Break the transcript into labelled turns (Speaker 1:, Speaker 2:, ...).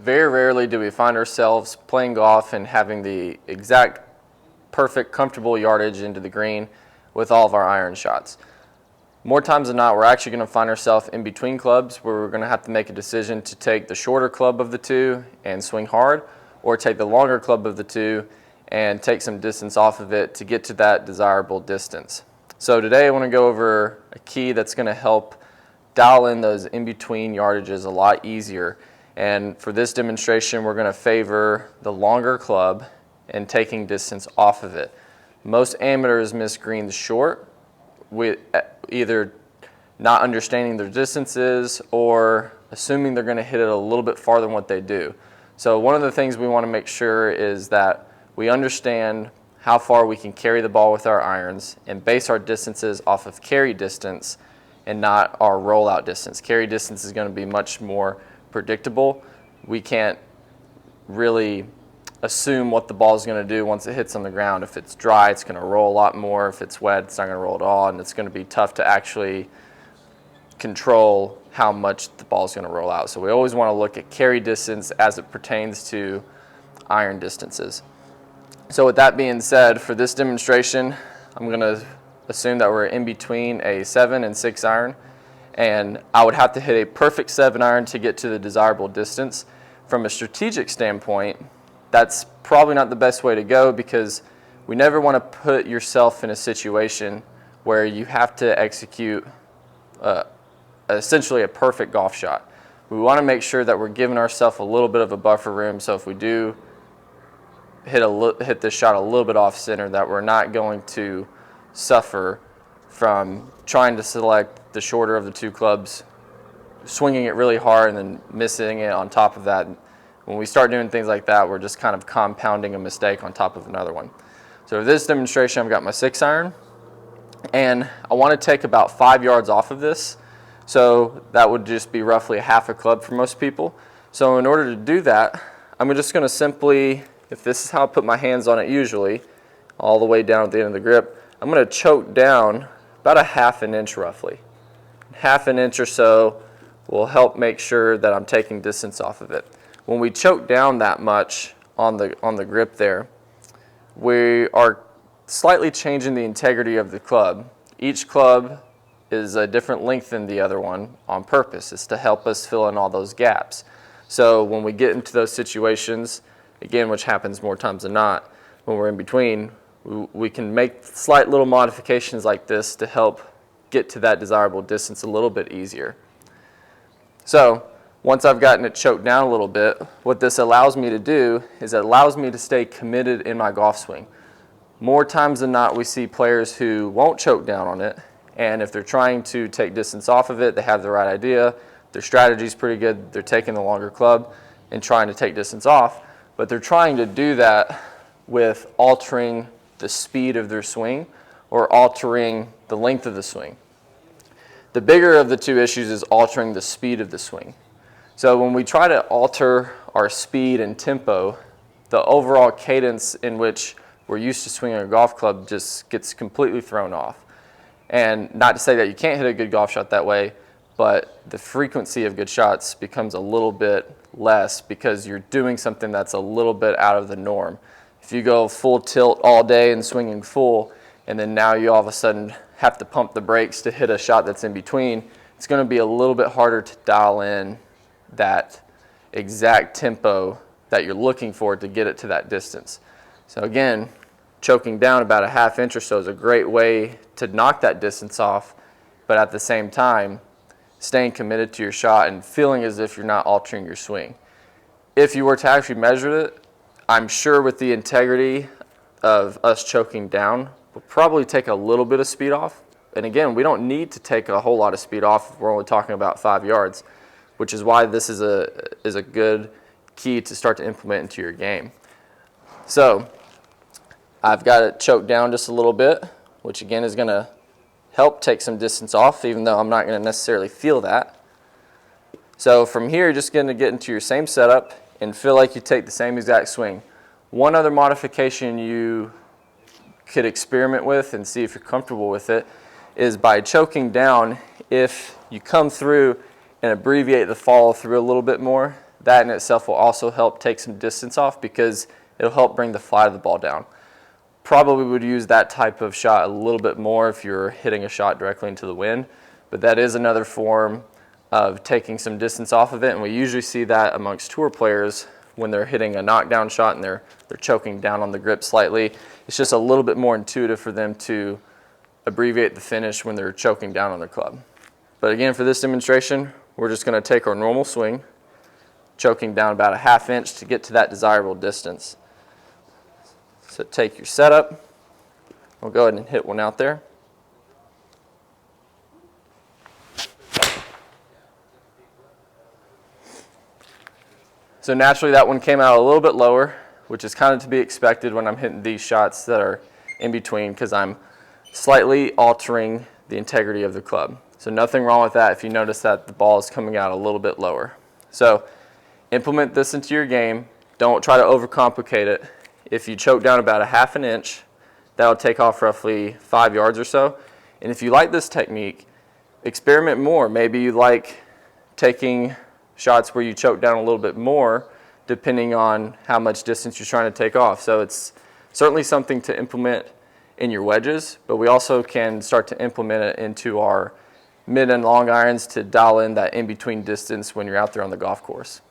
Speaker 1: Very rarely do we find ourselves playing golf and having the exact perfect, comfortable yardage into the green with all of our iron shots. More times than not, we're actually going to find ourselves in between clubs where we're going to have to make a decision to take the shorter club of the two and swing hard, or take the longer club of the two and take some distance off of it to get to that desirable distance. So today I want to go over a key that's going to help dial in those in-between yardages a lot easier. And for this demonstration, we're going to favor the longer club and taking distance off of it. Most amateurs miss greens short with either not understanding their distances or assuming they're going to hit it a little bit farther than what they do. So one of the things we want to make sure is that we understand how far we can carry the ball with our irons and base our distances off of carry distance and not our rollout distance. Carry distance is going to be much more predictable. We can't really assume what the ball is going to do once it hits on the ground. If it's dry, it's going to roll a lot more. If it's wet, it's not going to roll at all, and it's going to be tough to actually control how much the ball is going to roll out. So we always want to look at carry distance as it pertains to iron distances. So with that being said, for this demonstration, I'm going to assume that we're in between a 7 and 6 iron, and I would have to hit a perfect 7 iron to get to the desirable distance. From a strategic standpoint, that's probably not the best way to go, because we never want to put yourself in a situation where you have to execute essentially a perfect golf shot. We want to make sure that we're giving ourselves a little bit of a buffer room, so if we do hit this shot a little bit off center, that we're not going to suffer from trying to select the shorter of the two clubs, swinging it really hard and then missing it on top of that. When we start doing things like that, we're just kind of compounding a mistake on top of another one. So for this demonstration, I've got my 6 iron, and I want to take about 5 yards off of this. So that would just be roughly a half a club for most people. So in order to do that, I'm just going to simply, if this is how I put my hands on it usually, all the way down at the end of the grip, I'm going to choke down about a ½ inch roughly. ½ inch or so will help make sure that I'm taking distance off of it. When we choke down that much on the grip there, we are slightly changing the integrity of the club. Each club is a different length than the other one on purpose. It's to help us fill in all those gaps. So when we get into those situations, again, which happens more times than not, when we're in between, we can make slight little modifications like this to help get to that desirable distance a little bit easier. So once I've gotten it choked down a little bit, what this allows me to do is it allows me to stay committed in my golf swing. More times than not, we see players who won't choke down on it, and if they're trying to take distance off of it, they have the right idea, their strategy is pretty good, they're taking the longer club and trying to take distance off, but they're trying to do that with altering the speed of their swing or altering the length of the swing. The bigger of the two issues is altering the speed of the swing. So when we try to alter our speed and tempo, the overall cadence in which we're used to swinging a golf club just gets completely thrown off. And not to say that you can't hit a good golf shot that way, but the frequency of good shots becomes a little bit less because you're doing something that's a little bit out of the norm. If you go full tilt all day and swinging full, and then now you all of a sudden have to pump the brakes to hit a shot that's in between, it's going to be a little bit harder to dial in that exact tempo that you're looking for to get it to that distance. So again, choking down about a ½ inch or so is a great way to knock that distance off, but at the same time, staying committed to your shot and feeling as if you're not altering your swing. If you were to actually measure it, I'm sure with the integrity of us choking down, we'll probably take a little bit of speed off. And again, we don't need to take a whole lot of speed off if we're only talking about 5 yards, which is why this is a good key to start to implement into your game. So I've got it choked down just a little bit, which again is going to help take some distance off, even though I'm not going to necessarily feel that. So from here, you're just going to get into your same setup and feel like you take the same exact swing. One other modification you could experiment with and see if you're comfortable with it is by choking down. If you come through and abbreviate the follow through a little bit more, that in itself will also help take some distance off because it'll help bring the fly of the ball down. Probably would use that type of shot a little bit more if you're hitting a shot directly into the wind, but that is another form of taking some distance off of it, and we usually see that amongst tour players when they're hitting a knockdown shot and they're choking down on the grip slightly. It's just a little bit more intuitive for them to abbreviate the finish when they're choking down on their club. But again, for this demonstration, we're just going to take our normal swing, choking down about a ½ inch to get to that desirable distance. So take your setup. We'll go ahead and hit one out there. So naturally that one came out a little bit lower, which is kind of to be expected when I'm hitting these shots that are in between because I'm slightly altering the integrity of the club. So nothing wrong with that if you notice that the ball is coming out a little bit lower. So implement this into your game. Don't try to overcomplicate it. If you choke down about a ½ inch, that'll take off roughly 5 yards or so. And if you like this technique, experiment more. Maybe you like taking shots where you choke down a little bit more depending on how much distance you're trying to take off. So it's certainly something to implement in your wedges, but we also can start to implement it into our mid and long irons to dial in that in-between distance when you're out there on the golf course.